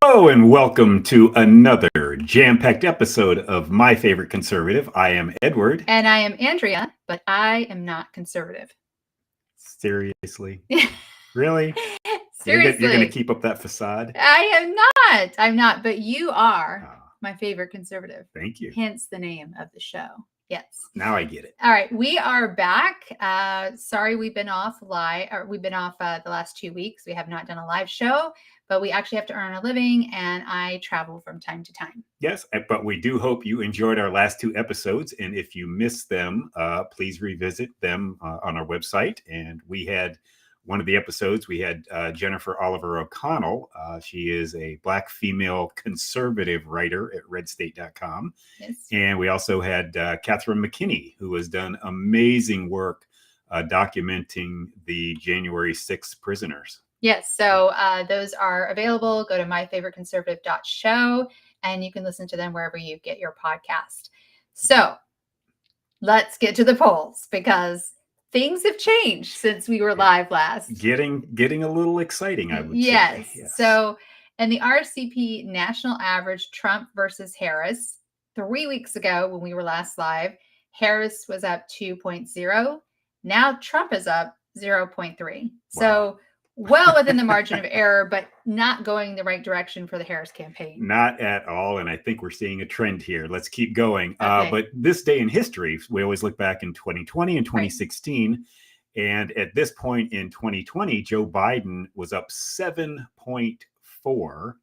Hello and welcome to another jam-packed episode of My Favorite Conservative. I am Edward. And I am Andrea, but I am not conservative. Seriously? Really? Seriously. You're going to keep up that facade? I am not. I'm not, but you are my favorite conservative. Thank you. Hence the name of the show. Yes. Now I get it. All right. We are back. Sorry, we've been off the last 2 weeks. We have not done a live show, but we actually have to earn a living and I travel from time to time. Yes, but we do hope you enjoyed our last two episodes. And if you missed them, please revisit them on our website. And we had one of the episodes, we had Jennifer Oliver O'Connell. She is a Black female conservative writer at redstate.com. Yes. And we also had Catherine Makinney, who has done amazing work documenting the January 6th prisoners. Yes. So those are available. Go to myfavoriteconservative.show and you can listen to them wherever you get your podcast. So let's get to the polls because things have changed since we were live last. Getting a little exciting, I would say. Yes. So in the RCP national average, Trump versus Harris, 3 weeks ago when we were last live, Harris was up 2.0. Now Trump is up 0.3. Wow. So well within the margin of error, but not going the right direction for the Harris campaign. Not at all. And I think we're seeing a trend here. Let's keep going. Okay. But this day in history, we always look back in 2020 and 2016. Right. And at this point in 2020, Joe Biden was up 7.4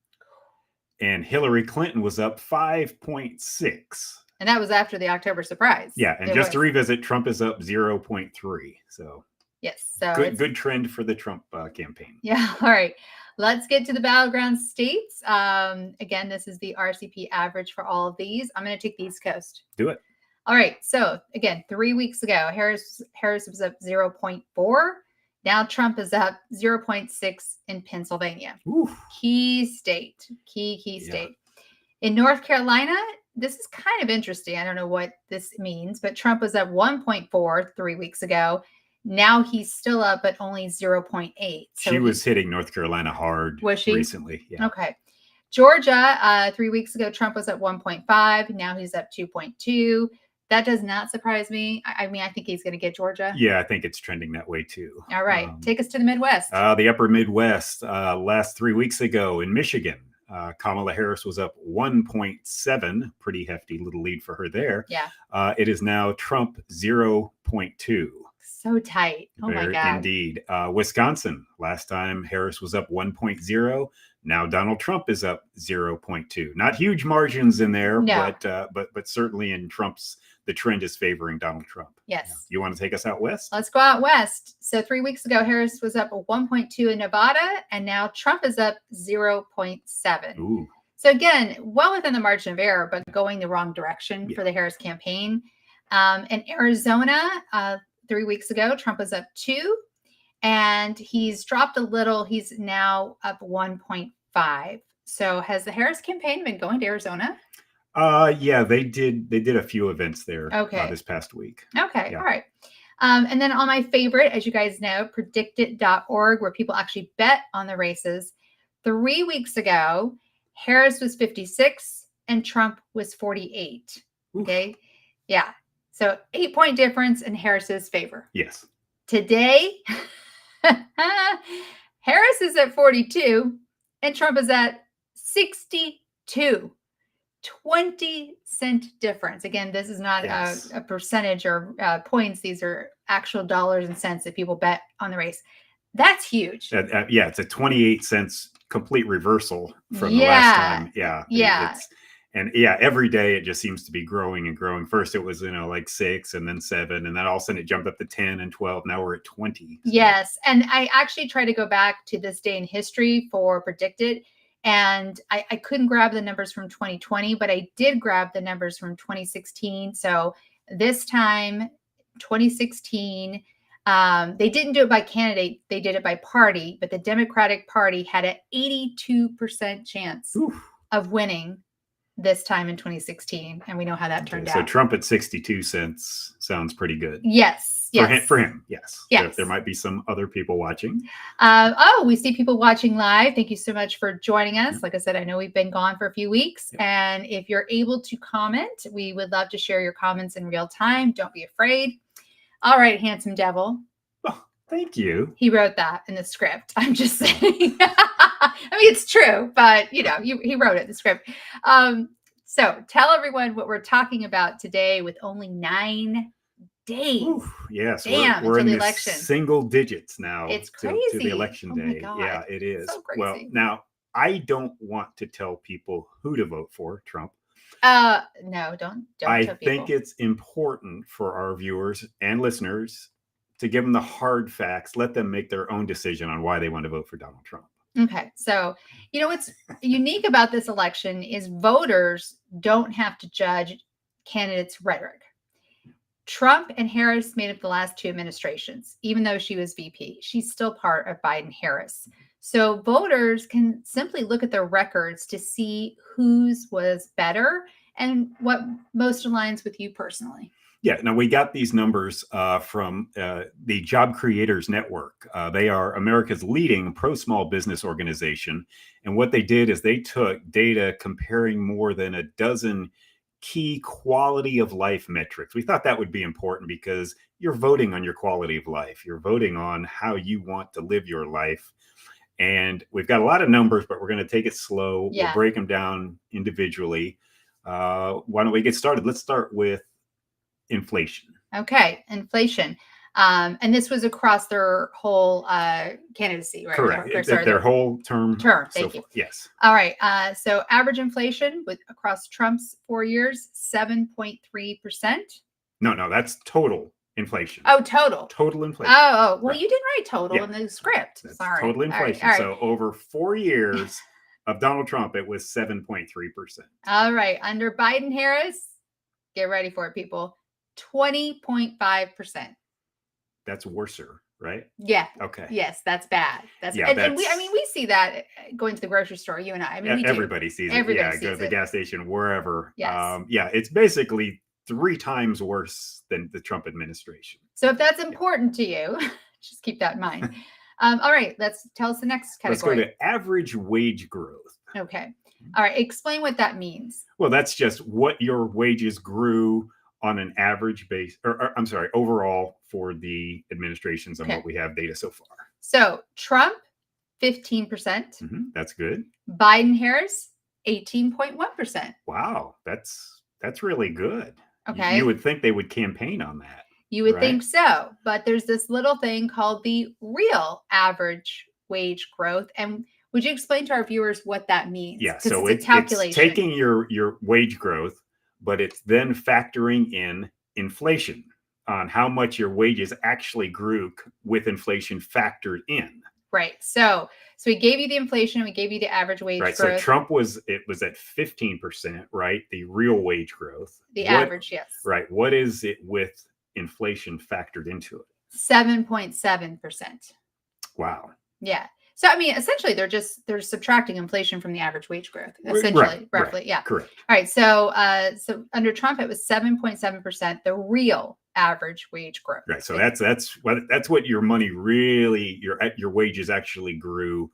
and Hillary Clinton was up 5.6. And that was after the October surprise. Yeah. And just to revisit, Trump is up 0.3. So yes. So good trend for the Trump campaign. Yeah. All right. Let's get to the battleground states. Again, this is the RCP average for all of these. I'm going to take the East Coast. Do it. All right. So again, 3 weeks ago, Harris was up 0.4. Now Trump is up 0.6 in Pennsylvania. Ooh. Key state. Key state. In North Carolina, this is kind of interesting. I don't know what this means, but Trump was up 1.4 3 weeks ago. Now he's still up, but only 0.8. So she was hitting North Carolina hard recently. Yeah. Okay. Georgia, 3 weeks ago, Trump was at 1.5. Now he's up 2.2. That does not surprise me. I mean, I think he's going to get Georgia. Yeah, I think it's trending that way too. All right. Take us to the Midwest. The upper Midwest, last 3 weeks ago in Michigan, Kamala Harris was up 1.7. Pretty hefty little lead for her there. Yeah. It is now Trump 0.2. So tight. Oh my God. Indeed. Wisconsin, last time Harris was up 1.0. Now Donald Trump is up 0.2. Not huge margins in there, no. but certainly in Trump's, the trend is favoring Donald Trump. Yes. You want to take us out west? Let's go out west. So 3 weeks ago, Harris was up 1.2 in Nevada, and now Trump is up 0.7. Ooh. So again, well within the margin of error, but going the wrong direction for the Harris campaign. In Arizona, 3 weeks ago, Trump was up 2 and he's dropped a little. He's now up 1.5. So has the Harris campaign been going to Arizona? Yeah, they did a few events there this past week. Okay. Yeah. All right. And then on my favorite, as you guys know, predictit.org, where people actually bet on the races. 3 weeks ago, Harris was 56 and Trump was 48. Oof. Okay. Yeah. So 8-point difference in Harris's favor. Yes. Today, Harris is at 42 and Trump is at 62. 20-cent difference. Again, this is not a percentage or points. These are actual dollars and cents that people bet on the race. That's huge. Yeah, it's a 28 cents complete reversal from the last time. Yeah. Every day it just seems to be growing and growing. First it was, like 6 and then 7, and then all of a sudden it jumped up to 10 and 12. Now we're at 20. So. Yes. And I actually try to go back to this day in history for predicted. And I couldn't grab the numbers from 2020, but I did grab the numbers from 2016. So this time, 2016, they didn't do it by candidate. They did it by party, but the Democratic Party had an 82% chance of winning this time in 2016. And we know how that turned out. So Trump at 62 cents sounds pretty good. Yes. Yes. For him, yes. Yes. There might be some other people watching. We see people watching live. Thank you so much for joining us. Like I said, I know we've been gone for a few weeks. And if you're able to comment, we would love to share your comments in real time. Don't be afraid. All right, handsome devil. Oh, thank you. He wrote that in the script. I'm just saying. I mean, it's true, but he wrote it in the script. So tell everyone what we're talking about today with only 9 days. Ooh, yes, Damn, we're in the the election. single digits now. It's to crazy. the election day. My God. Yeah, it is. So crazy. Well, now I don't want to tell people who to vote for Trump. No, don't I tell people. think it's important for our viewers and listeners to give them the hard facts. Let them make their own decision on why they want to vote for Donald Trump. Okay, so what's unique about this election is voters don't have to judge candidates' rhetoric. Trump and Harris made up the last 2 administrations. Even though she was VP, she's still part of Biden-Harris. So voters can simply look at their records to see whose was better and what most aligns with you personally. Yeah, now we got these numbers from the Job Creators Network. They are America's leading pro-small business organization. And what they did is they took data comparing more than a dozen key quality of life metrics. We thought that would be important because you're voting on your quality of life. You're voting on how you want to live your life. And we've got a lot of numbers, but we're going to take it slow. Yeah. We'll break them down individually. Why don't we get started? Let's start with inflation. Okay, inflation. And this was across their whole candidacy, right? Correct. Their whole term. Thank you. Yes. All right. So average inflation across Trump's 4 years, 7.3%. No, that's total inflation. Oh, total. Total inflation. Oh, well, right. You didn't write total in the script. That's Sorry. Total inflation. All right. So over 4 years of Donald Trump, it was 7.3%. All right. Under Biden-Harris, get ready for it, people. 20.5%. That's worser, right? Yeah. Okay. Yes, that's bad. That's yeah. And we see that going to the grocery store. You and I. I mean, everybody sees it. Everybody sees go to the gas station, wherever. Yes. It's basically 3 times worse than the Trump administration. So if that's important to you, just keep that in mind. All right, tell us the next category. Let's go to average wage growth. Okay. All right. Explain what that means. Well, that's just what your wages grew on an average base, overall for the administrations on what we have data so far. So Trump, 15%. That's good. Biden-Harris, 18.1%. Wow, that's really good. Okay. You would think they would campaign on that. You would think so, but there's this little thing called the real average wage growth. And would you explain to our viewers what that means? Yeah, so it's a calculation. It's taking your wage growth, but it's then factoring in inflation on how much your wages actually grew with inflation factored in. Right. So we gave you the inflation, we gave you the average wage growth. So Trump was at 15%, right? The real wage growth. Average, yes. Right. What is it with inflation factored into it? 7.7%. Wow. Yeah. So, I mean, essentially, they're subtracting inflation from the average wage growth, essentially, roughly. Right. Yeah. Correct. All right. So under Trump, it was 7.7%, the real average wage growth. Right. So that's what your money really, your wages actually grew,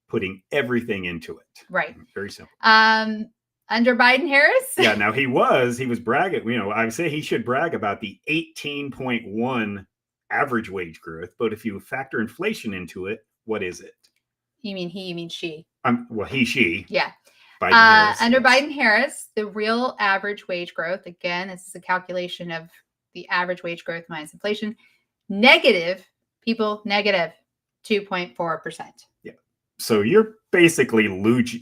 putting everything into it. Right. Very simple. Under Biden-Harris. Yeah. Now he was bragging. I would say he should brag about the 18.1 average wage growth. But if you factor inflation into it, what is it? You mean he, you mean she? She. Yeah. Biden-Harris, under Biden-Harris, the real average wage growth, again, this is a calculation of the average wage growth minus inflation, negative 2.4%. Yeah. So you're basically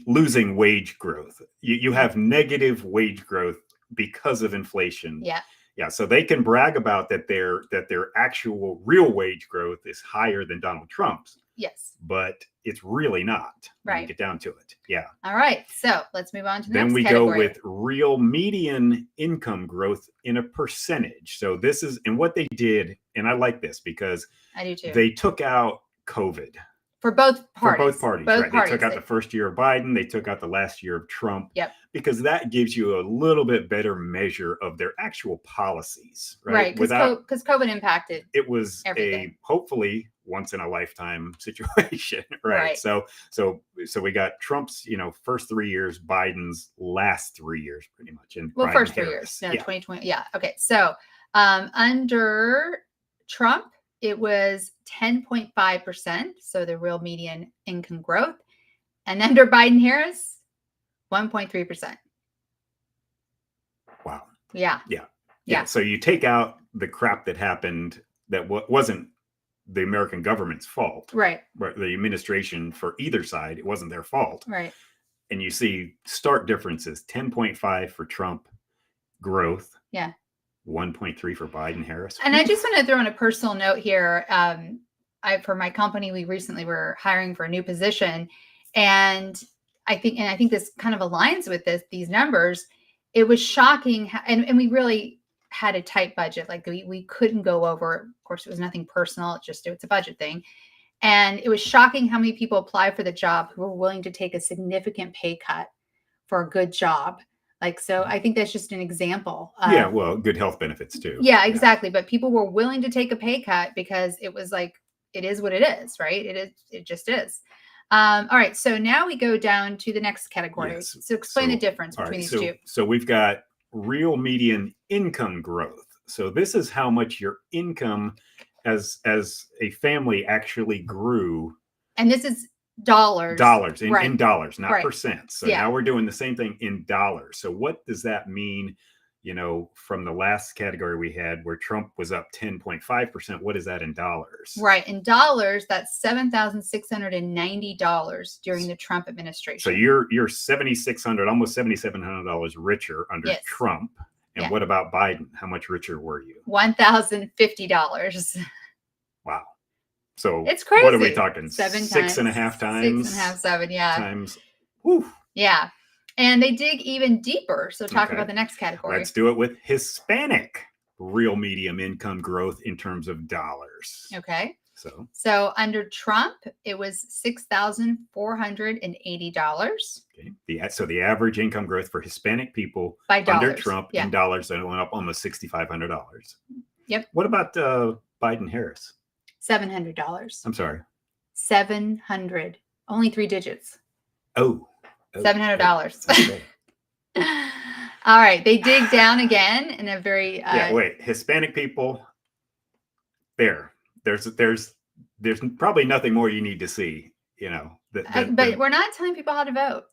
losing wage growth. You have negative wage growth because of inflation. Yeah. Yeah. So they can brag about that their actual real wage growth is higher than Donald Trump's. Yes. But it's really not. Right. When you get down to it. Yeah. All right. So let's move on to the next category. Then we go with real median income growth in a percentage. So and what they did, and I like this because I do too. They took out COVID. for both parties. For both parties, right? They took out the first year of Biden. They took out the last year of Trump. Yep. Because that gives you a little bit better measure of their actual policies, right? Right. Because COVID impacted. It was everything. a hopefully once in a lifetime situation, right? So we got Trump's, first 3 years, Biden's last 3 years, pretty much. And well, Biden first Harris. 3 years. No, Yeah. 2020. Yeah. Okay. So under Trump, it was 10.5%. So the real median income growth. And under Biden Harris, 1.3%. Wow. Yeah. So you take out the crap that happened that wasn't the American government's fault. Right. The administration for either side, it wasn't their fault. Right. And you see stark differences, 10.5 for Trump growth. Yeah. 1.3 for Biden Harris. And I just want to throw in a personal note here. For my company, we recently were hiring for a new position. And I think this kind of aligns with these numbers. It was shocking. And we really had a tight budget. Like we couldn't go over. Of course, it was nothing personal. It's a budget thing. And it was shocking how many people applied for the job who were willing to take a significant pay cut for a good job. So I think that's just an example. Well, good health benefits too. Yeah, exactly. Yeah. But people were willing to take a pay cut because it was it is what it is, right? It just is. All right. So now we go down to the next category. Yes. So explain the difference between these two. So we've got real median income growth. So this is how much your income as a family actually grew. And this is dollars. In dollars, not percent. So now we're doing the same thing in dollars. So what does that mean? From the last category we had where Trump was up 10.5%, what is that in dollars? Right. In dollars, that's $7,690 during the Trump administration. So you're $7,600, almost $7,700 richer under Trump. And what about Biden? How much richer were you? $1,050. Wow. So it's crazy. What are we talking? 7 6.5 times? 6.5, 7, yeah. Times. Whew. Yeah. And they dig even deeper. So talk about the next category. Let's do it with Hispanic real medium income growth in terms of dollars. Okay. So under Trump, it was $6,480. Okay. So the average income growth for Hispanic people by dollars. Under Trump in dollars, that went up almost $6,500. Yep. What about Biden Harris? $700. I'm sorry. 700. Only 3 digits. Oh. $700. Okay. All right. They dig down again in a very Hispanic people. There's probably nothing more you need to see, but we're not telling people how to vote.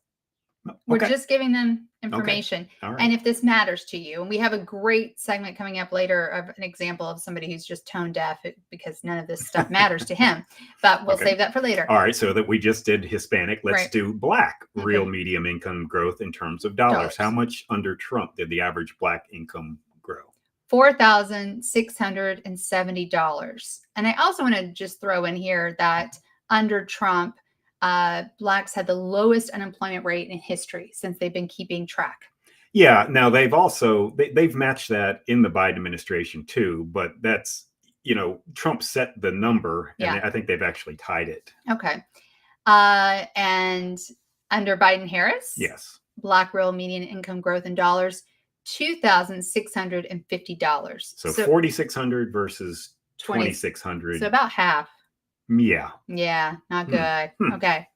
We're just giving them information. Okay. All right. And if this matters to you, and we have a great segment coming up later of an example of somebody who's just tone deaf because none of this stuff matters to him, but we'll save that for later. All right. So that we just did Hispanic. Let's do Black real medium income growth in terms of dollars. How much under Trump did the average Black income grow? $4,670. And I also want to just throw in here that under Trump, Blacks had the lowest unemployment rate in history since they've been keeping track. Yeah. Now they've also they've matched that in the Biden administration too, but that's Trump set the number, and I think they've actually tied it. Okay. And under Biden Harris, yes, Black real median income growth in dollars, $2,650. So 4,600 versus 2,600. So about half. Yeah. Yeah, not good. Okay.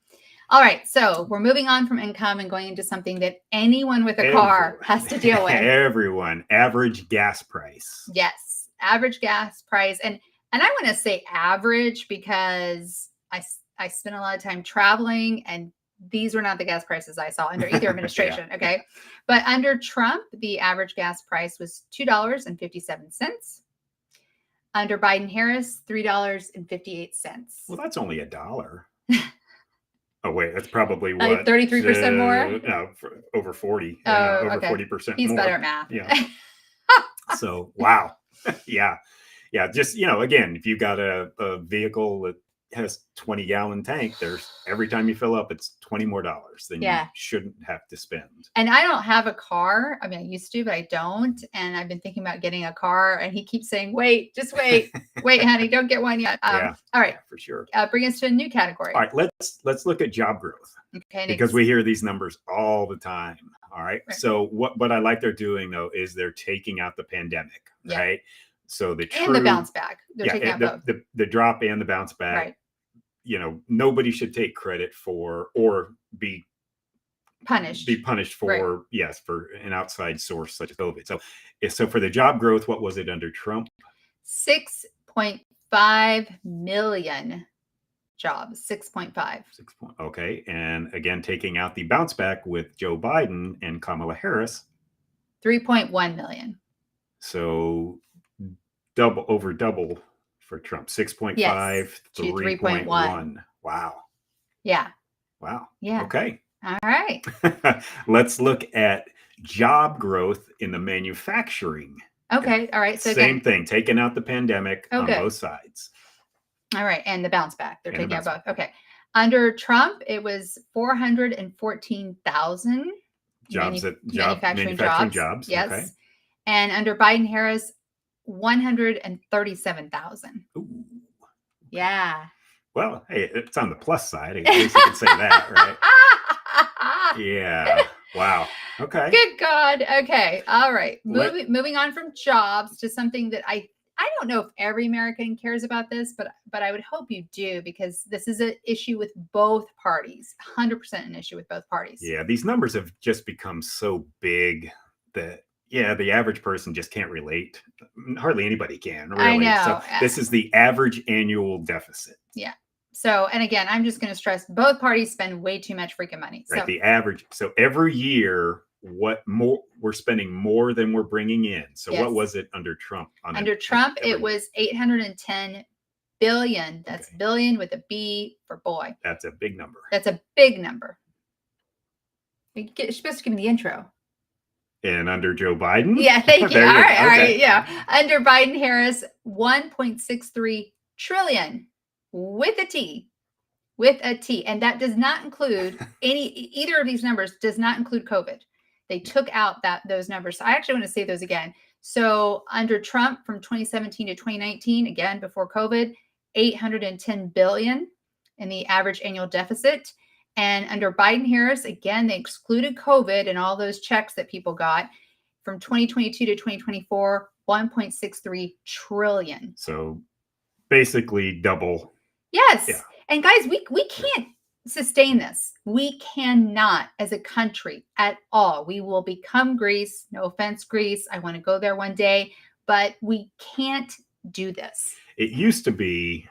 All right. So we're moving on from income and going into something that anyone with a car has to deal with. Everyone. Average gas price. Yes. Average gas price. And I want to say average because I spent a lot of time traveling, and these were not the gas prices I saw under either administration. Okay. But under Trump, the average gas price was $2.57. Under Biden Harris, $3.58. Well, that's only $1. Oh wait, that's probably what, like 33% more. No, over 40. Oh, over 40%. He's more. better at math. Yeah. So wow, yeah. Just again, if you got a vehicle that has 20-gallon tank, there's every time you fill up, it's $20 more than you shouldn't have to spend. And I don't have a car. I mean, I used to, but I don't. And I've been thinking about getting a car. And he keeps saying, wait, just wait. Wait, honey, don't get one yet. All right. Yeah, for sure. Bring us to a new category. All right, let's look at job growth. Okay. Because we hear these numbers all the time. All right. So what I like they're doing, though, is they're taking out the pandemic. Right. So and the bounce back. They're taking out both. The drop and the bounce back. Right. You know, nobody should take credit for or be punished for for an outside source such as COVID. So for the job growth, what was it under Trump? 6.5 million jobs. 6.5. Okay. And again, taking out the bounce back with Joe Biden and Kamala Harris. 3.1 million. So over double for Trump. 6.5, 3.1. Wow. Yeah. Wow. Yeah. Okay. All right. Let's look at job growth in the manufacturing. Okay. All right. So same thing, taking out the pandemic on both sides. All right. And the bounce back. They're taking out both. Okay. Under Trump, it was 414,000 manufacturing jobs. Yes. Okay. And under Biden Harris, 137,000. Yeah. Well, hey, it's on the plus side. I guess you could say that, right? Yeah. Wow. Okay. Good God. Okay. All right. Moving on from jobs to something that I don't know if every American cares about this, but I would hope you do, because this is an issue with both parties. 100% an issue with both parties. Yeah. These numbers have just become so big that the average person just can't relate. Hardly anybody can, really. I know. So this is the average annual deficit. Yeah. So, and again, I'm just going to stress both parties spend way too much freaking money. Right. The average. So every year, we're spending more than we're bringing in. So what was it under Trump? Under Trump, it was 810 billion. That's billion with a B for boy. That's a big number. That's a big number. You're supposed to give me the intro. And under Joe Biden? Yeah, thank you. All right. Yeah. Under Biden Harris, 1.63 trillion with a T. And that does not include either of these numbers does not include COVID. They took out those numbers. So I actually want to say those again. So under Trump from 2017 to 2019, again, before COVID, 810 billion in the average annual deficit. And under Biden Harris, again, they excluded COVID and all those checks that people got from 2022 to 2024, 1.63 trillion. So basically double. Yes. Yeah. And guys, we can't sustain this. We cannot as a country at all. We will become Greece. No offense, Greece. I want to go there one day, but we can't do this. It used to be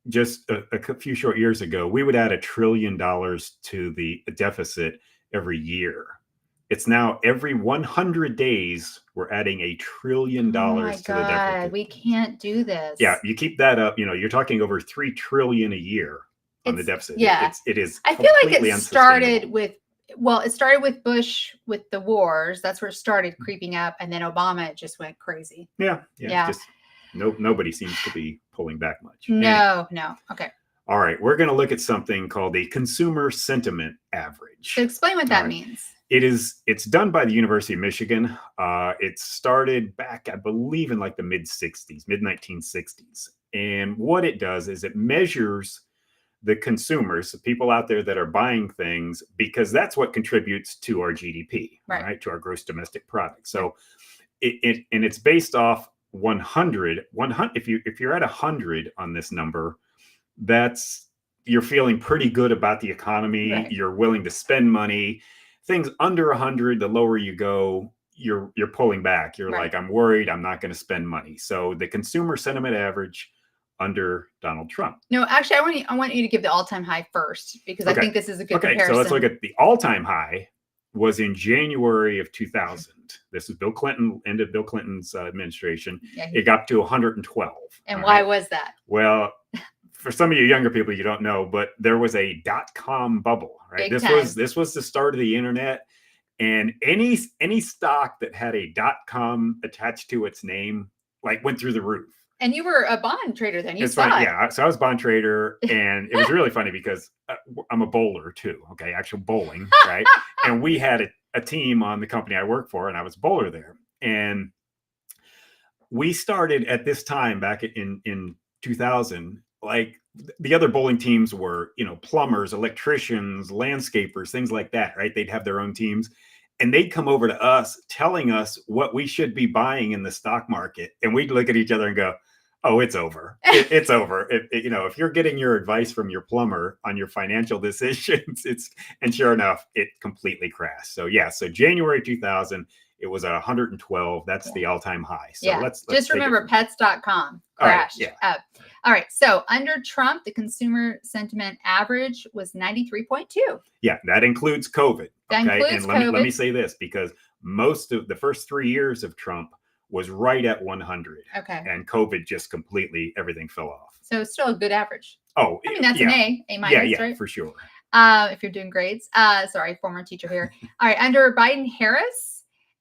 just a few short years ago, we would add $1 trillion to the deficit every year. It's now every 100 days, we're adding $1 trillion to the deficit. We can't do this. Yeah, you keep that up, you're talking over $3 trillion a year on the deficit. Yeah, it is. I feel like it started with Bush with the wars. That's where it started creeping up, and then Obama, it just went crazy. Yeah. Just nobody seems to be pulling back much. No. Okay. All right, we're going to look at something called the consumer sentiment average. So explain what that means. It's done by the University of Michigan. It started back, I believe, in like the mid 1960s. And what it does is it measures the consumers, the people out there that are buying things, because that's what contributes to our GDP, right? To our gross domestic product. So it's based off 100. If you're at 100 on this number, you're feeling pretty good about the economy. Right. You're willing to spend money. Things under 100, the lower you go, you're pulling back. You're like, I'm worried, I'm not going to spend money. So the consumer sentiment average under Donald Trump. No, actually, I want you to give the all-time high first, because I think this is a good comparison. So let's look at the all-time high was in January of 2000. This is Bill Clinton, end of Bill Clinton's administration. Yeah, it got to 112. And why was that? Well, for some of you younger people, you don't know, but there was a .com bubble, right? This was the start of the internet, and any stock that had a .com attached to its name, like, went through the roof. And you were a bond trader then. You It's saw funny, it. yeah. So I was a bond trader, and it was really funny because I'm a bowler too. Okay, actual bowling, right? And we had a team on the company I work for, and I was a bowler there. And we started at this time back in 2000. Like the other bowling teams were, plumbers, electricians, landscapers, things like that, right? They'd have their own teams, and they'd come over to us telling us what we should be buying in the stock market, and we'd look at each other and go, "Oh, it's over. It's over." If you're getting your advice from your plumber on your financial decisions, and sure enough, it completely crashed. So yeah, so January 2000, it was 112. That's the all-time high. So let's just remember pets.com crashed up. All right. So under Trump, the consumer sentiment average was 93.2. Yeah, that includes COVID. Includes and let me say this, because most of the first 3 years of Trump was right at 100. Okay. And COVID just completely, everything fell off. So it's still a good average. Oh, I mean, that's an A minus, right? For sure. If you're doing grades. Sorry, former teacher here. All right. Under Biden-Harris,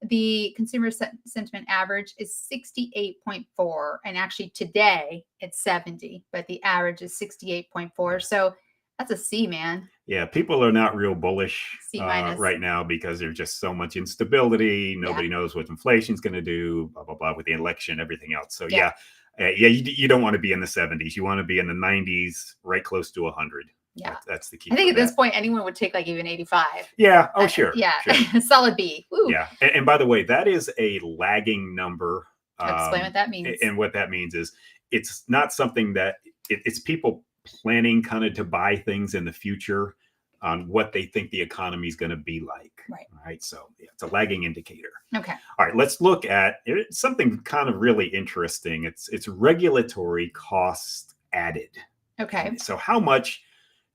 the consumer sentiment average is 68.4. And actually today it's 70, but the average is 68.4. So that's a C, man. Yeah, people are not real bullish C minus right now because there's just so much instability. Nobody knows what inflation's going to do, blah, blah, blah, with the election, everything else. So you don't want to be in the 70s. You want to be in the 90s, right close to 100. Yeah, that's the key. I think at this point, anyone would take like even 85. Yeah. Oh, sure. Yeah. Sure. Solid B. Woo. Yeah. And by the way, that is a lagging number. Explain what that means. And what that means is it's not something that it's people planning kind of to buy things in the future on what they think the economy is going to be like. Right. Right. So it's a lagging indicator. Okay. All right. Let's look at something kind of really interesting. It's regulatory costs added. Okay. So how much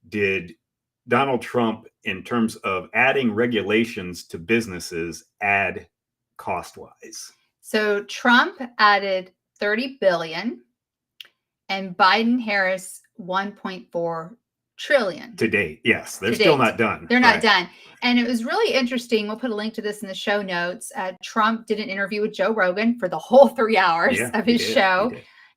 did Donald Trump, in terms of adding regulations to businesses, add cost-wise? So Trump added 30 billion and Biden-Harris 1.4 trillion. To date, yes. They're still not done. They're not done. And it was really interesting. We'll put a link to this in the show notes. Trump did an interview with Joe Rogan for the whole 3 hours of his show.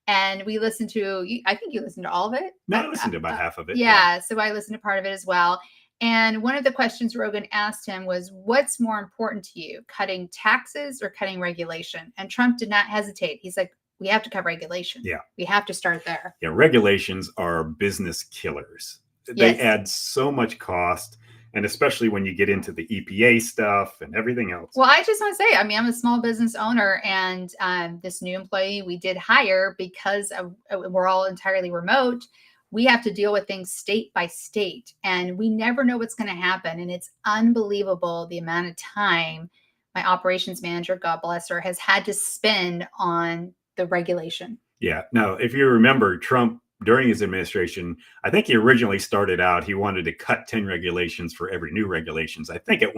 And we listened to, I think you listened to all of it. No, I listened to about half of it. Yeah. So I listened to part of it as well. And one of the questions Rogan asked him was, what's more important to you, cutting taxes or cutting regulation? And Trump did not hesitate. He's like, we have to cut regulation. Yeah. We have to start there. Yeah. Regulations are business killers. They add so much cost. And especially when you get into the EPA stuff and everything else. Well, I just want to say, I mean, I'm a small business owner, and this new employee we did hire because we're all entirely remote. We have to deal with things state by state, and we never know what's going to happen. And it's unbelievable the amount of time my operations manager, God bless her, has had to spend on the regulation. Yeah. Now, if you remember, Trump, during his administration, I think he originally started out, he wanted to cut 10 regulations for every new regulations. I think it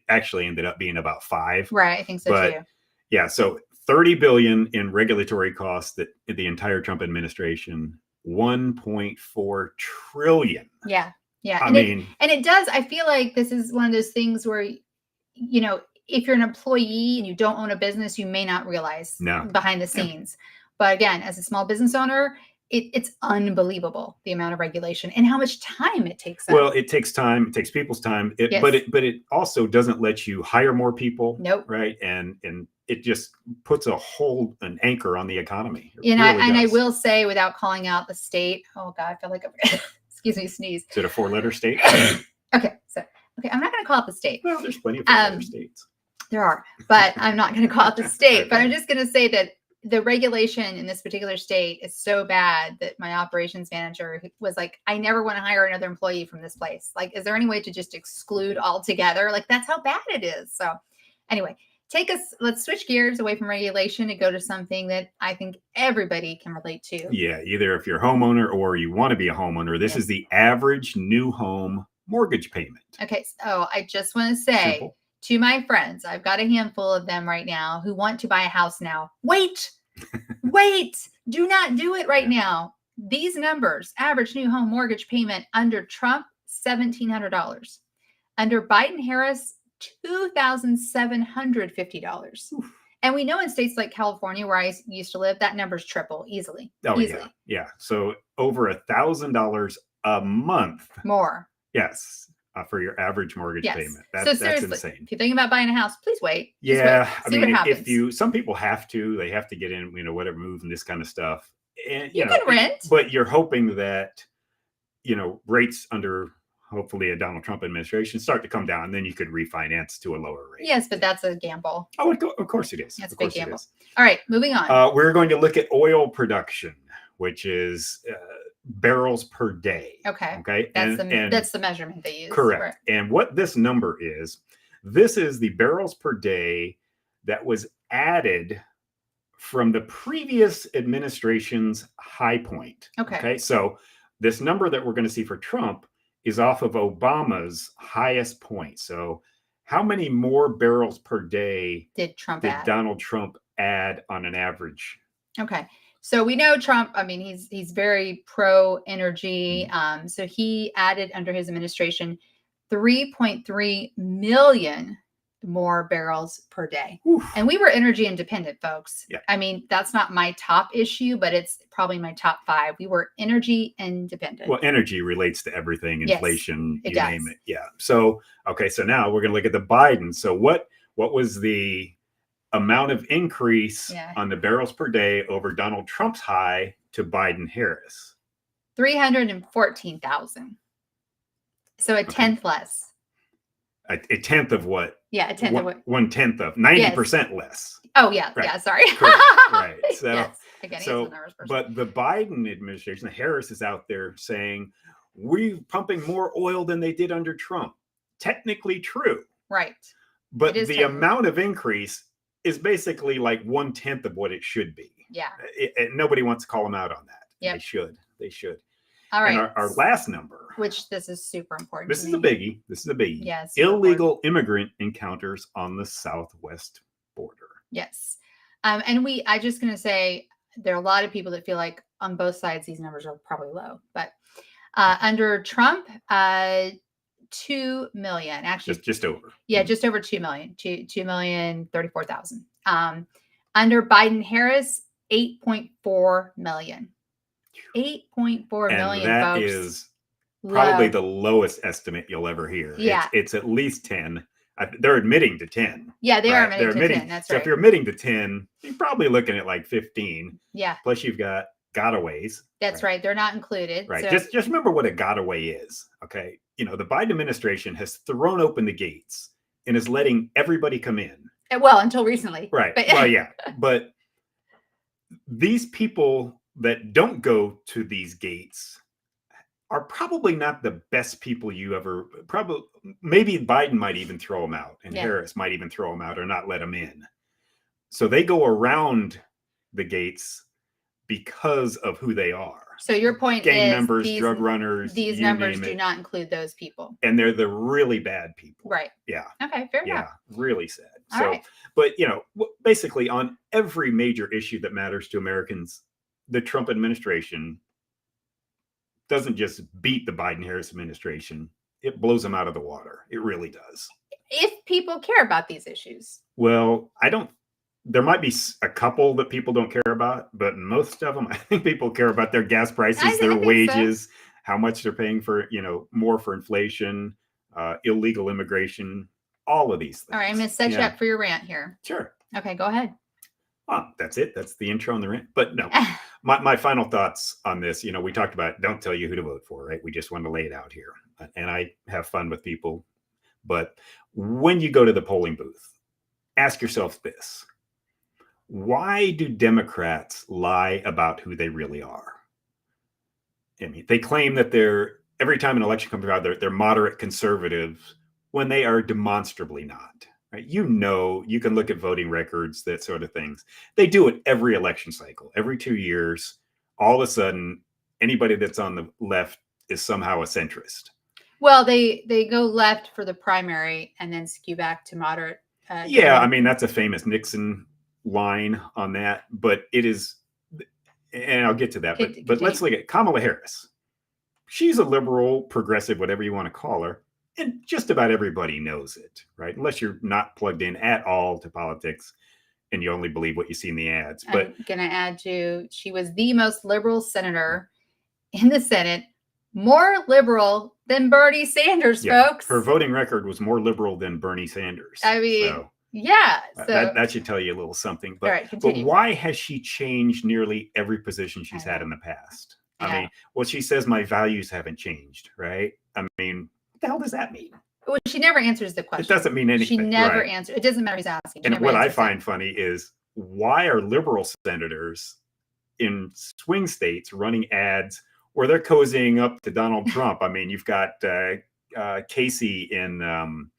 actually ended up being about 5. Right. I think so too. Yeah. So 30 billion in regulatory costs that the entire Trump administration, 1.4 trillion. Yeah. Yeah. I mean, it does. I feel like this is one of those things where, if you're an employee and you don't own a business, you may not realize behind the scenes. But again, as a small business owner, it's unbelievable the amount of regulation and how much time it takes. Well, it takes time. It takes people's time. But it also doesn't let you hire more people. Nope. Right. And it just puts an anchor on the economy. I will say, without calling out the state. Oh God, I feel like excuse me, sneeze. Is it a 4-letter state? Okay, I'm not going to call out the state. Well, there's plenty of 4-letter states. There are, but I'm not going to call out the state. But I'm just going to say that the regulation in this particular state is so bad that my operations manager was like, I never want to hire another employee from this place. Like, is there any way to just exclude altogether? Like, that's how bad it is. So anyway, let's switch gears away from regulation and go to something that I think everybody can relate to. Yeah. Either if you're a homeowner or you want to be a homeowner, this is the average new home mortgage payment. Okay. So I just want to say to my friends, I've got a handful of them right now who want to buy a house now. Wait, do not do it right now. These numbers, average new home mortgage payment under Trump, $1,700. Under Biden-Harris, $2,750. And we know in states like California, where I used to live, that number's triple easily. Oh, easily. Yeah. So over $1,000 a month. More. Yes. For your average mortgage payment. That's insane. If you think about buying a house, please wait. Yeah. See what happens. Some people have to get in, whatever move and this kind of stuff. And you can rent. But you're hoping that, rates under hopefully a Donald Trump administration start to come down, then you could refinance to a lower rate. Yes, but that's a gamble. Oh, of course it is. That's a big gamble. All right, moving on. We're going to look at oil production, which is barrels per day. Okay. That's the measurement they use. Correct. Right. And what this number is, this is the barrels per day that was added from the previous administration's high point. Okay. So this number that we're going to see for Trump is off of Obama's highest point. So how many more barrels per day did Donald Trump add on an average? Okay. So we know Trump, he's very pro energy. So he added under his administration 3.3 million more barrels per day. Oof. And we were energy independent, folks. Yeah. That's not my top issue, but it's probably my top 5. We were energy independent. Well, energy relates to everything, inflation, yes, you name it. Yeah. So, okay. So now we're going to look at the Biden. So what was the amount of increase on the barrels per day over Donald Trump's high to Biden Harris? 314,000. So a tenth less. A tenth of what? Yeah, a tenth of what? 1/10 of 90% less. Oh yeah, right. Yeah. Sorry. Right. So, yes. Again, but the Biden administration, Harris is out there saying we're pumping more oil than they did under Trump. Technically true. Right. But the amount of increase is basically like 1/10 of what it should be. Yeah. Nobody wants to call them out on that. Yeah. They should. All right. And our last number, which this is super important. This is a biggie. Yes. Illegal immigrant encounters on the southwest border. Yes. I just going to say there are a lot of people that feel like on both sides these numbers are probably low, but under Trump, 2 million, actually just over. Yeah, just over 2 million, 2,034,000. Under Biden Harris, 8.4 million. 8.4 million, that folks. Is probably the lowest estimate you'll ever hear. Yeah. It's at least 10. They're admitting to 10. Yeah, they are admitting to 10. That's right. So if you're admitting to 10, you're probably looking at like 15. Yeah. Plus you've got gotaways. That's right. They're not included. Right. So. Just remember what a gotaway is. Okay. The Biden administration has thrown open the gates and is letting everybody come in. Well, until recently. Right. Well, yeah. But these people that don't go to these gates are probably not the best people maybe Biden might even throw them out and Harris might even throw them out or not let them in. So they go around the gates because of who they are. So your point gang is members, drug runners. These numbers do not include those people. And they're the really bad people. Right. Yeah. Okay, fair enough. Yeah, really sad. All right. But basically on every major issue that matters to Americans, the Trump administration doesn't just beat the Biden-Harris administration. It blows them out of the water. It really does. If people care about these issues. Well, there might be a couple that people don't care about, but most of them, I think people care about their gas prices, their wages, how much they're paying for, more for inflation, illegal immigration, all of these things. All right, I'm going to set you up for your rant here. Sure. Okay, go ahead. Well, that's it. That's the intro on the rant. But no, my final thoughts on this, we talked about don't tell you who to vote for, right? We just want to lay it out here. And I have fun with people. But when you go to the polling booth, ask yourself this. Why do Democrats lie about who they really are? They claim that every time an election comes around, they're moderate conservatives when they are demonstrably not. Right? You can look at voting records, that sort of things. They do it every election cycle, every 2 years. All of a sudden, anybody that's on the left is somehow a centrist. Well, they go left for the primary and then skew back to moderate. That's a famous Nixon line on that, but it is, and I'll get to that. But let's look at Kamala Harris. She's a liberal, progressive, whatever you want to call her. And just about everybody knows it, right? Unless you're not plugged in at all to politics, and you only believe what you see in the ads. But I'm going to add to, she was the most liberal senator in the Senate, more liberal than Bernie Sanders, folks. Her voting record was more liberal than Bernie Sanders. I mean, so, yeah. So that should tell you a little something. But, all right, but why has she changed nearly every position she's had in the past? I mean, well, she says my values haven't changed, right? I mean, what the hell does that mean? Well, she never answers the question. It doesn't mean anything. She never answers. It doesn't matter who's asking. And what I find funny is, why are liberal senators in swing states running ads where they're cozying up to Donald Trump? I mean, you've got Casey in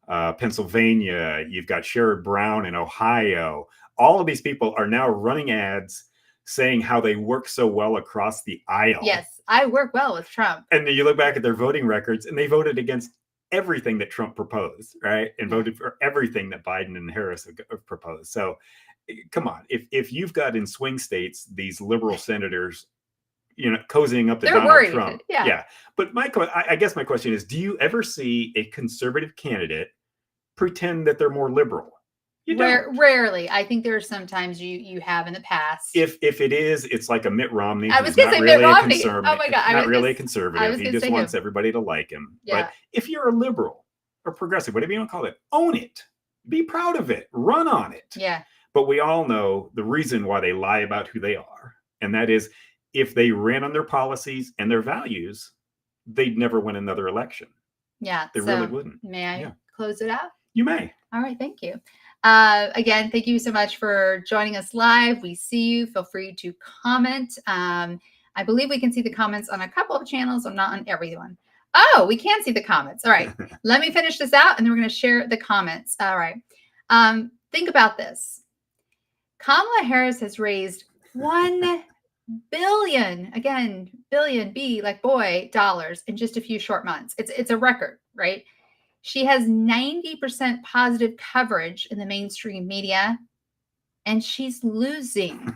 Pennsylvania. You've got Sherrod Brown in Ohio. All of these people are now running ads saying how they work so well across the aisle. Yes, I work well with Trump. And then you look back at their voting records, and they voted against everything that Trump proposed, right? And voted for everything that Biden and Harris have proposed. So come on, if you've got in swing states these liberal senators, cozying up to Donald Trump. Yeah. But I guess my question is, do you ever see a conservative candidate pretend that they're more liberal? You don't. Rarely. I think there are sometimes you have in the past. If it is, it's like a Mitt Romney. I was going to say Mitt Romney. Oh my God. Not really a conservative. He just wants everybody to like him. Yeah. But if you're a liberal or progressive, whatever you want to call it, own it. Be proud of it. Run on it. Yeah. But we all know the reason why they lie about who they are. And that is, if they ran on their policies and their values, they'd never win another election. Yeah. They really wouldn't. May I close it out? You may. All right. Thank you. Again, thank you so much for joining us live. We see you. Feel free to comment. I believe we can see the comments on a couple of channels. I'm not on everyone. Oh, we can see the comments. All right. Let me finish this out, and then we're going to share the comments. All right. Think about this. Kamala Harris has raised $1 billion, again, billion, B like boy, dollars in just a few short months. It's a record, right? She has 90% positive coverage in the mainstream media, and she's losing.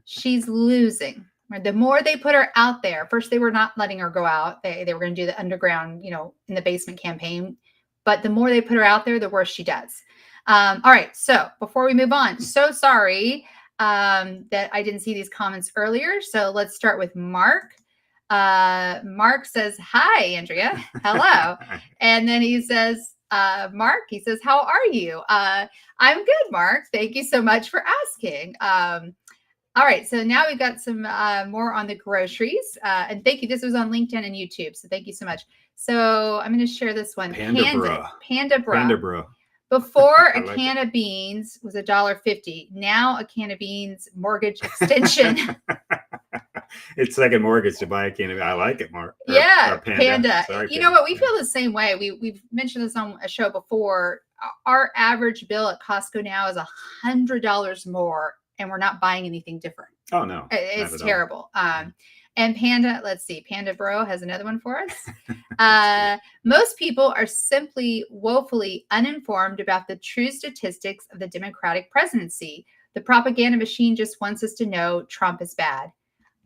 She's losing. The more they put her out there, first they were not letting her go out. They were going to do the underground, in the basement campaign. But the more they put her out there, the worse she does. All right. So before we move on, so sorry that I didn't see these comments earlier. So let's start with Mark. Mark says, hi, Andrea. Hello. And then he says, Mark, he says, how are you? I'm good, Mark. Thank you so much for asking. All right. So now we've got some more on the groceries. And thank you. This was on LinkedIn and YouTube. So thank you so much. So I'm going to share this one. Panda Bra. Before a can of beans was $1.50. Now a can of beans mortgage extension. It's second mortgage to buy a can of. I like it, Mark. Panda. Sorry, you know what? We feel the same way. We've mentioned this on a show before. Our average bill at Costco now is $100 more, and we're not buying anything different. Oh no, it's terrible. And Panda, let's see, Panda Bro has another one for us. Most people are simply woefully uninformed about the true statistics of the Democratic presidency. The propaganda machine just wants us to know Trump is bad.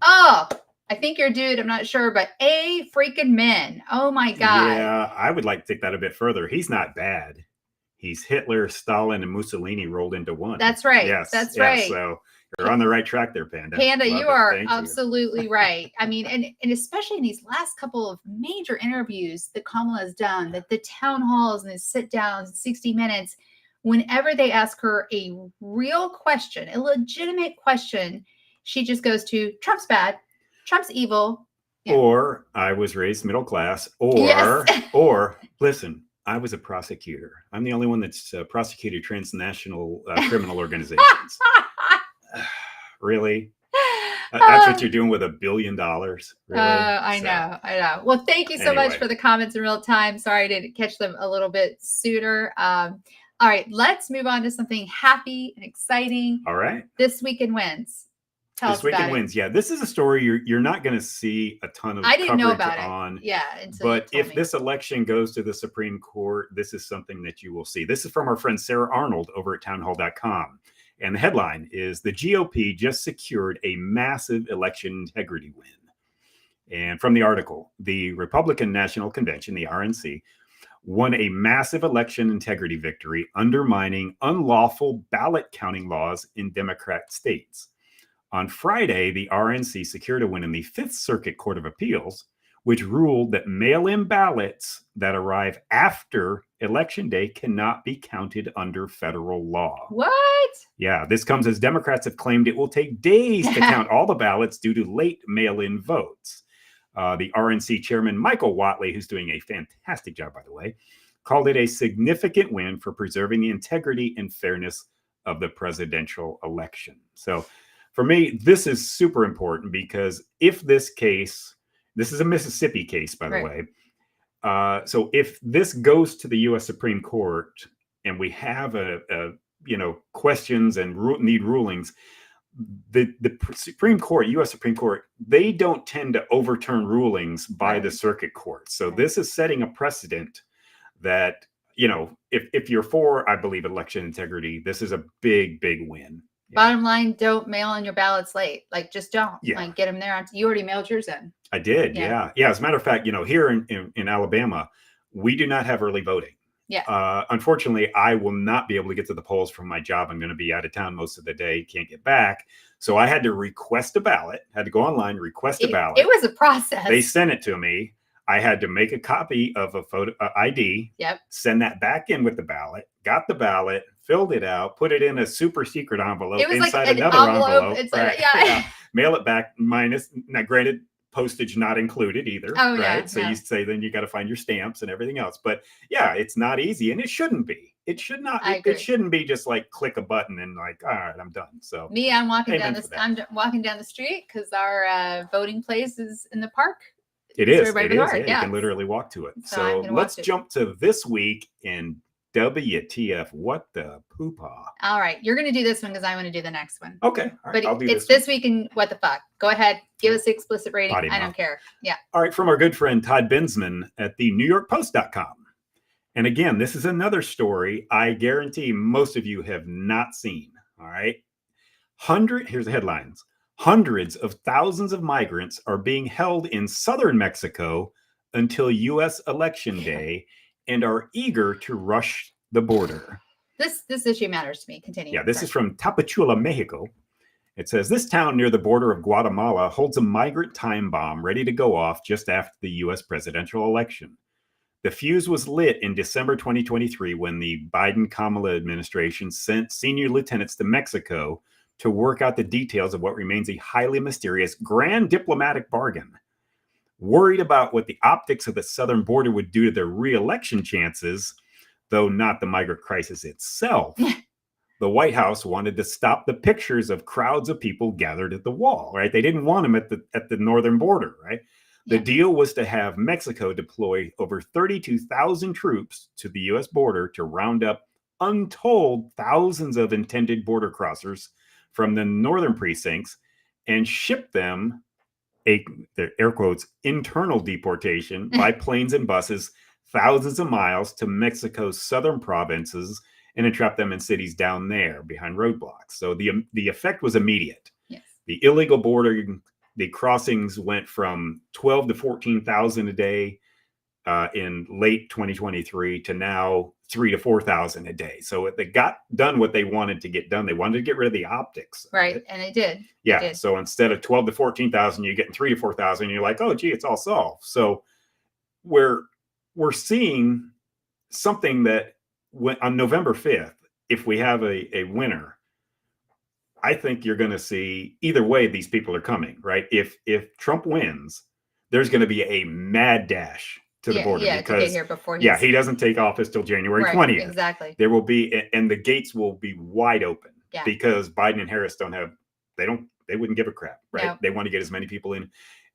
Oh, I think you're a dude. I'm not sure, but freaking men. Oh my God. Yeah, I would like to take that a bit further. He's not bad. He's Hitler, Stalin, and Mussolini rolled into one. That's right. Yes, that's right. So you're on the right track there, Panda. Panda, you are absolutely right. I mean, and especially in these last couple of major interviews that Kamala has done, that the town halls and the sit downs, 60 minutes, whenever they ask her a real question, a legitimate question, she just goes to Trump's bad, Trump's evil. Yeah. Or I was raised middle class, or listen, I was a prosecutor. I'm the only one that's prosecuted transnational criminal organizations. Really? That's what you're doing with $1 billion? Really? I know. Well, thank you so much for the comments in real time. Sorry I didn't catch them a little bit sooner. All right, let's move on to something happy and exciting. All right. This Weekend Wins. This Weekend Wins. Yeah, this is a story you're not going to see a ton of. I didn't know about on, it. Yeah, but if this election goes to the Supreme Court, this is something that you will see. This is from our friend Sarah Arnold over at townhall.com. And the headline is, the GOP just secured a massive election integrity win. And from the article, the Republican National Convention, the RNC, won a massive election integrity victory, undermining unlawful ballot counting laws in Democrat states. On Friday, the RNC secured a win in the Fifth Circuit Court of Appeals, which ruled that mail-in ballots that arrive after Election Day cannot be counted under federal law. What? Yeah, this comes as Democrats have claimed it will take days to count all the ballots due to late mail-in votes. The RNC chairman, Michael Whatley, who's doing a fantastic job, by the way, called it a significant win for preserving the integrity and fairness of the presidential election. So for me, this is super important because if this case, this is a Mississippi case, by the way. So if this goes to the U.S. Supreme Court and we have questions and need rulings, the Supreme Court, U.S. Supreme Court, they don't tend to overturn rulings by the circuit court. So this is setting a precedent that, if you're for, I believe, election integrity, this is a big, big win. Bottom line, don't mail in your ballots late. Like, just don't. Yeah. Like, get them there. You already mailed yours in. I did. Yeah. As a matter of fact, here in Alabama, we do not have early voting. Yeah. Unfortunately, I will not be able to get to the polls from my job. I'm going to be out of town most of the day. Can't get back. So I had to request a ballot, had to go online, request a ballot. It was a process. They sent it to me. I had to make a copy of a photo ID, send that back in with the ballot, got the ballot, filled it out, put it in a super secret envelope inside like another envelope. Mail it back minus, now granted, postage not included either. Oh, right. Yeah, so you say then you got to find your stamps and everything else. But yeah, it's not easy and it shouldn't be. It should not. It shouldn't be just like click a button and like, all right, I'm done. So I'm walking down the street because our voting place is in the park. It is. It is. Yeah, you can literally walk to it. So let's jump to this week in WTF. What the poo-pah? All right. You're going to do this one because I want to do the next one. Okay. All right, but it's this week in What the Fuck. Go ahead. Give us the explicit rating. I don't care. Yeah. All right. From our good friend Todd Bensman at the NewYorkPost.com. And again, this is another story I guarantee most of you have not seen. All right. Here's the headlines. Hundreds of thousands of migrants are being held in southern Mexico until U.S. Election Day and are eager to rush the border. This issue matters to me. Continue. Yeah, this is from Tapachula, Mexico. It says, this town near the border of Guatemala holds a migrant time bomb ready to go off just after the U.S. presidential election. The fuse was lit in December 2023 when the Biden-Kamala administration sent senior lieutenants to Mexico to work out the details of what remains a highly mysterious grand diplomatic bargain. Worried about what the optics of the southern border would do to their re-election chances, though not the migrant crisis itself, the White House wanted to stop the pictures of crowds of people gathered at the wall, right? They didn't want them at the northern border, right? The deal was to have Mexico deploy over 32,000 troops to the U.S. border to round up untold thousands of intended border crossers from the northern precincts and ship them the air quotes internal deportation by planes and buses thousands of miles to Mexico's southern provinces and entrap them in cities down there behind roadblocks. So the effect was immediate. Yes. The illegal border, the crossings went from 12 to 14,000 a day in late 2023 to now 3,000 to 4,000 a day. So they got done what they wanted to get done. They wanted to get rid of the optics. Right. And they did. Yeah. They did. So instead of 12 to 14,000, you're getting 3,000 to 4,000. And you're like, oh, gee, it's all solved. So we're seeing something that on November 5th, if we have a winner, I think you're going to see either way these people are coming, right? If Trump wins, there's going to be a mad dash to the border because to get here before he doesn't take office till January 20th. Exactly. There will be, and the gates will be wide open because Biden and Harris they wouldn't give a crap, right? No. They want to get as many people in.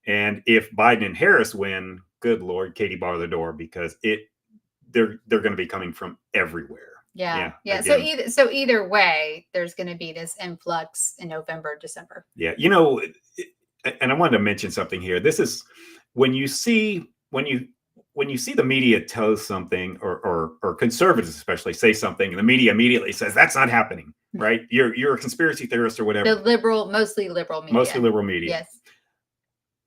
And if Biden and Harris win, good Lord, Katie bar the door because they're going to be coming from everywhere. Yeah. So either way, there's going to be this influx in November, December. Yeah. And I wanted to mention something here. This is when you see the media tell something or conservatives especially say something and the media immediately says that's not happening, right? You're a conspiracy theorist or whatever. Mostly liberal media. Yes.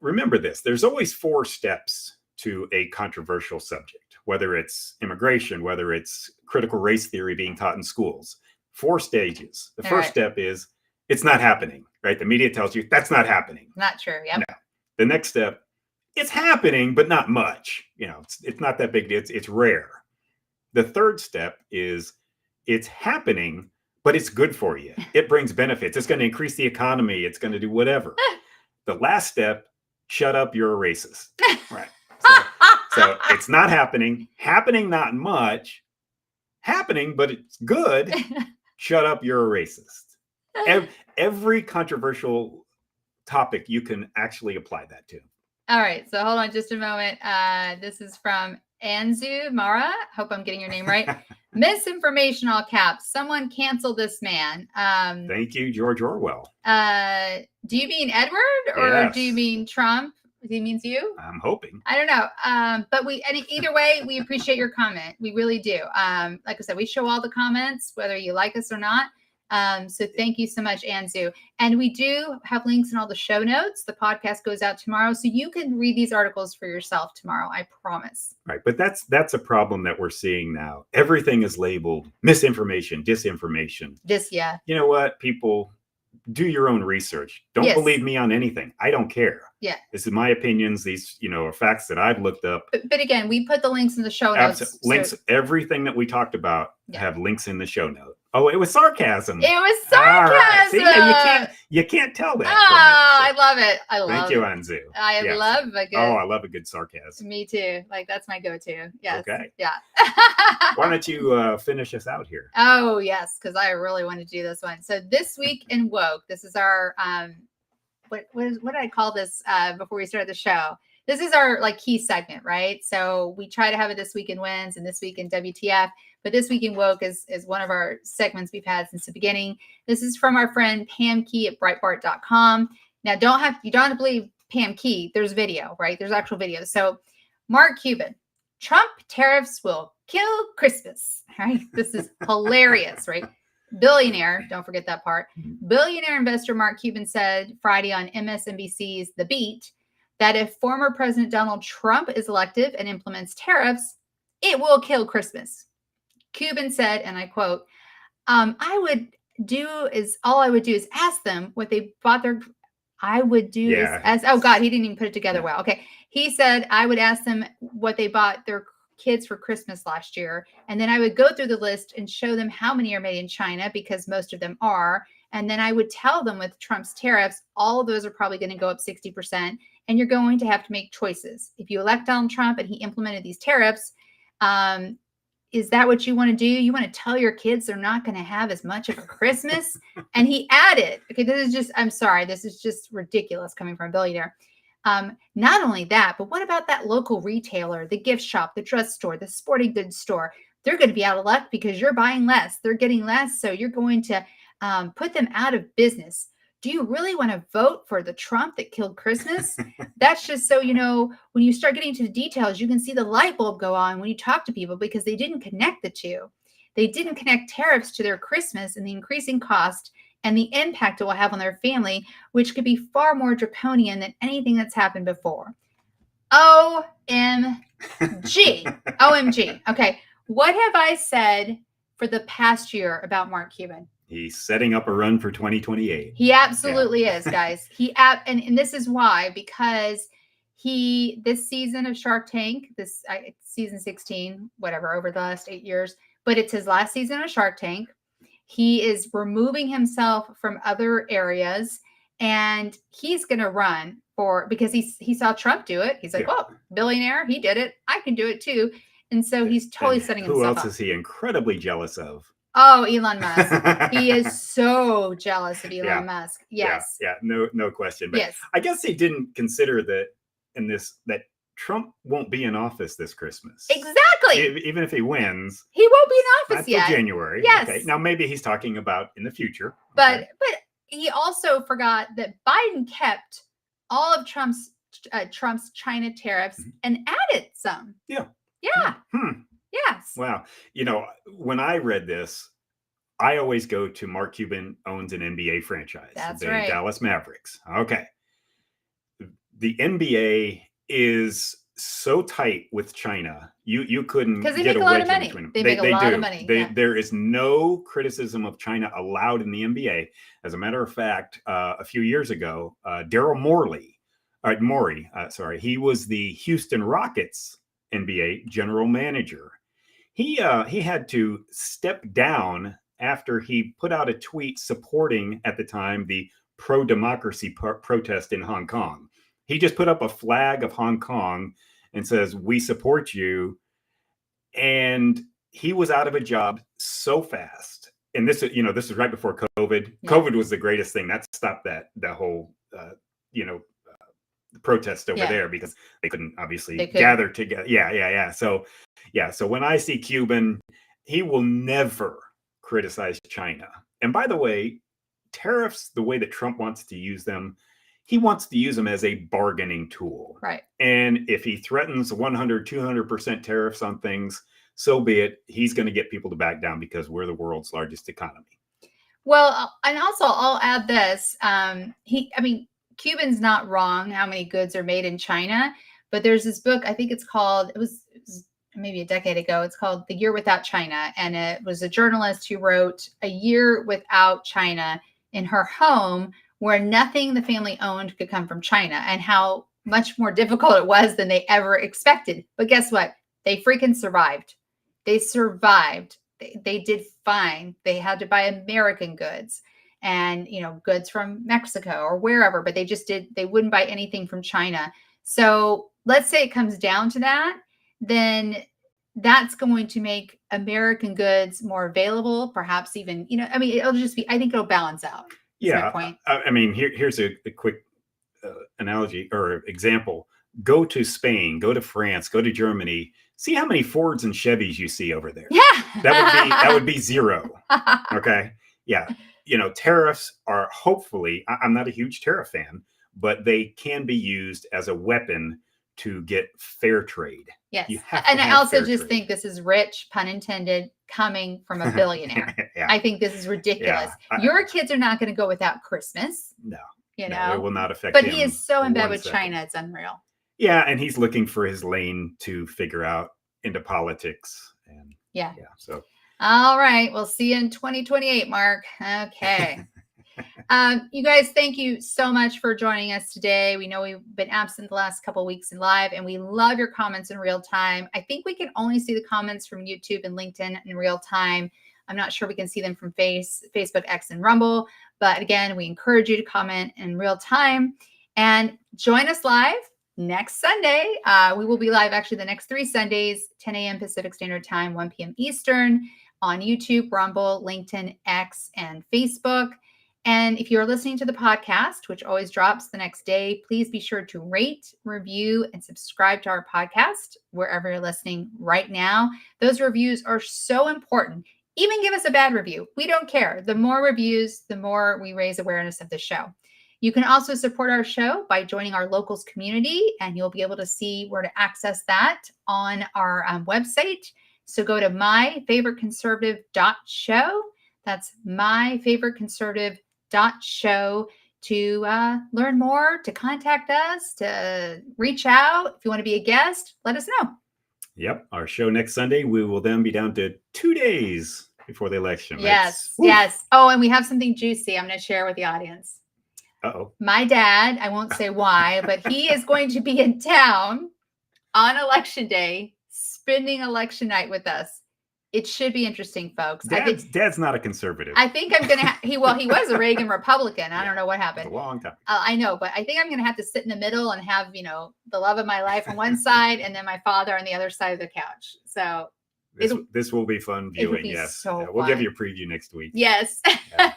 Remember this, there's always 4 steps to a controversial subject. whether it's immigration, whether it's critical race theory being taught in schools. 4 stages. The first step is it's not happening, right? The media tells you that's not happening. Not true. Yep. No. The next step, it's happening, but not much. It's not that big. It's rare. The third step is it's happening, but it's good for you. It brings benefits. It's going to increase the economy. It's going to do whatever. The last step, shut up, you're a racist. Right. So it's not happening, not much, happening, but it's good. Shut up, you're a racist. Every controversial topic you can actually apply that to. All right. So hold on just a moment. This is from Anzu Mara. Hope I'm getting your name right. Misinformation, all caps. Someone cancel this man. Thank you, George Orwell. Do you mean Edward or do you mean Trump? He means you? I'm hoping. I don't know. But either way, we appreciate your comment. We really do. Like I said, we show all the comments, whether you like us or not. So thank you so much, Anzu. And we do have links in all the show notes. The podcast goes out tomorrow, so you can read these articles for yourself tomorrow. I promise. Right. But that's a problem that we're seeing now. Everything is labeled misinformation, disinformation. Yeah. You know what? People, do your own research. Don't believe me on anything. I don't care. Yeah. This is my opinions. These, are facts that I've looked up. But again, we put the links in the show notes. Links, everything that we talked about have links in the show note. Oh, it was sarcasm. It was sarcasm. Right. See, you can't tell that. I love it. Thank you, Anzu. I love a good. Oh, I love a good sarcasm. Me too. Like that's my go-to. Yes. Okay. Yeah. Why don't you finish us out here? Oh yes, because I really want to do this one. So this week in woke, this is our what did I call this before we started the show? This is our key segment, right? So we try to have it this week in wins and this week in WTF. But this week in woke is one of our segments we've had since the beginning. This is from our friend Pam Key at Breitbart.com. Now, you don't have to believe Pam Key. There's video, right? There's actual video. So Mark Cuban, Trump tariffs will kill Christmas. Right? This is hilarious, right? Billionaire, don't forget that part. Billionaire investor Mark Cuban said Friday on MSNBC's The Beat that if former President Donald Trump is elected and implements tariffs, it will kill Christmas. Cuban said, and I quote, all I would do is ask them what they bought their, oh God, he didn't even put it together well. Okay. He said, I would ask them what they bought their kids for Christmas last year. And then I would go through the list and show them how many are made in China because most of them are. And then I would tell them with Trump's tariffs, all of those are probably going to go up 60%. And you're going to have to make choices. If you elect Donald Trump and he implemented these tariffs, is that what you want to do? You want to tell your kids they're not going to have as much of a Christmas? And he added, okay, I'm sorry, this is just ridiculous coming from a billionaire. Not only that, but what about that local retailer, the gift shop, the dress store, the sporting goods store? They're going to be out of luck because you're buying less. They're getting less. So you're going to put them out of business. Do you really want to vote for the Trump that killed Christmas? That's just so, when you start getting to the details, you can see the light bulb go on when you talk to people because they didn't connect the two. They didn't connect tariffs to their Christmas and the increasing cost and the impact it will have on their family, which could be far more draconian than anything that's happened before. OMG. OMG. Okay. What have I said for the past year about Mark Cuban? He's setting up a run for 2028. He absolutely is, guys. And this is why, because this season of Shark Tank, this season 16, whatever, over the last 8 years, but it's his last season of Shark Tank. He is removing himself from other areas, and he's going to run because he saw Trump do it. He's like, well, billionaire, he did it. I can do it too. And so he's totally setting himself up. Who else is he incredibly jealous of? Oh, Elon Musk. He is so jealous of Elon Musk. Yes. Yeah, no question. But I guess he didn't consider that Trump won't be in office this Christmas. Exactly. Even if he wins. He won't be in office yet. Until January. Yes. Okay. Now maybe he's talking about in the future. But he also forgot that Biden kept all of Trump's China tariffs and added some. Yeah. Yeah. Yes. Wow. When I read this, I always go to Mark Cuban owns an NBA franchise. That's Dallas Mavericks. Okay. The NBA is so tight with China. You couldn't because they get make a a lot wedge of in money. between them. They make a lot of money. There is no criticism of China allowed in the NBA. As a matter of fact, a few years ago, Daryl Morey, he was the Houston Rockets NBA general manager. He had to step down after he put out a tweet supporting, at the time, the pro-democracy protest in Hong Kong. He just put up a flag of Hong Kong and says, "We support you." And he was out of a job so fast. And this is right before COVID. Yeah. COVID was the greatest thing that stopped that whole, protest over there, because they couldn't obviously gather together. Yeah. So when I see Cuban, he will never criticize China. And by the way, tariffs, the way that Trump wants to use them, he wants to use them as a bargaining tool. Right. And if he threatens 100, 200% tariffs on things, so be it. He's going to get people to back down because we're the world's largest economy. Well, and also I'll add this. Cuban's not wrong how many goods are made in China, but there's this book, I think it's called, it was maybe a decade ago, it's called The Year Without China. And it was a journalist who wrote A Year Without China in her home, where nothing the family owned could come from China, and how much more difficult it was than they ever expected. But guess what? They freaking survived. They survived. They did fine. They had to buy American goods and, goods from Mexico or wherever, but they wouldn't buy anything from China. So let's say it comes down to that, then that's going to make American goods more available, perhaps even, it'll just be, I think it'll balance out. Yeah. Here's a quick analogy or example. Go to Spain, go to France, go to Germany. See how many Fords and Chevys you see over there. Yeah. That would be zero. Okay. Yeah. Tariffs are hopefully, I'm not a huge tariff fan, but they can be used as a weapon to get fair trade. Yes. And I also just think this is rich, pun intended, coming from a billionaire. Yeah. I think this is ridiculous. Yeah. Your kids are not going to go without Christmas. No. It will not affect him. But he is so in bed with China, it's unreal. Yeah, and he's looking for his lane to figure out into politics. And so. All right. We'll see you in 2028, Mark. Okay. You guys, thank you so much for joining us today. We know we've been absent the last couple of weeks in live, and we love your comments in real time. I think we can only see the comments from YouTube and LinkedIn in real time. I'm not sure we can see them from Facebook, X, and Rumble. But again, we encourage you to comment in real time and join us live next Sunday. We will be live actually the next 3 Sundays, 10 a.m. Pacific Standard Time, 1 p.m. Eastern, on YouTube, Rumble, LinkedIn, X, and Facebook. And if you're listening to the podcast, which always drops the next day, please be sure to rate, review, and subscribe to our podcast wherever you're listening right now. Those reviews are so important. Even give us a bad review. We don't care. The more reviews, the more we raise awareness of the show. You can also support our show by joining our locals community, and you'll be able to see where to access that on our website. So go to myfavoriteconservative.show. That's myfavoriteconservative.show to learn more, to contact us, to reach out. If you want to be a guest, let us know. Yep. Our show next Sunday, we will then be down to 2 days before the election. Yes. Yes. Oh, and we have something juicy I'm going to share with the audience. Uh-oh. My dad, I won't say why, but he is going to be in town on election day, spending election night with us. It should be interesting, folks. Dad's not a conservative. I think I'm going to he was a Reagan Republican. I don't know what happened. It's a long time. I know, but I think I'm going to have to sit in the middle and have, the love of my life on one side and then my father on the other side of the couch. So this will be fun viewing. Yes. So we'll give you a preview next week. Yes. Yeah.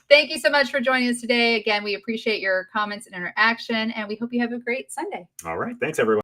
Thank you so much for joining us today. Again, we appreciate your comments and interaction, and we hope you have a great Sunday. All right. Thanks, everyone.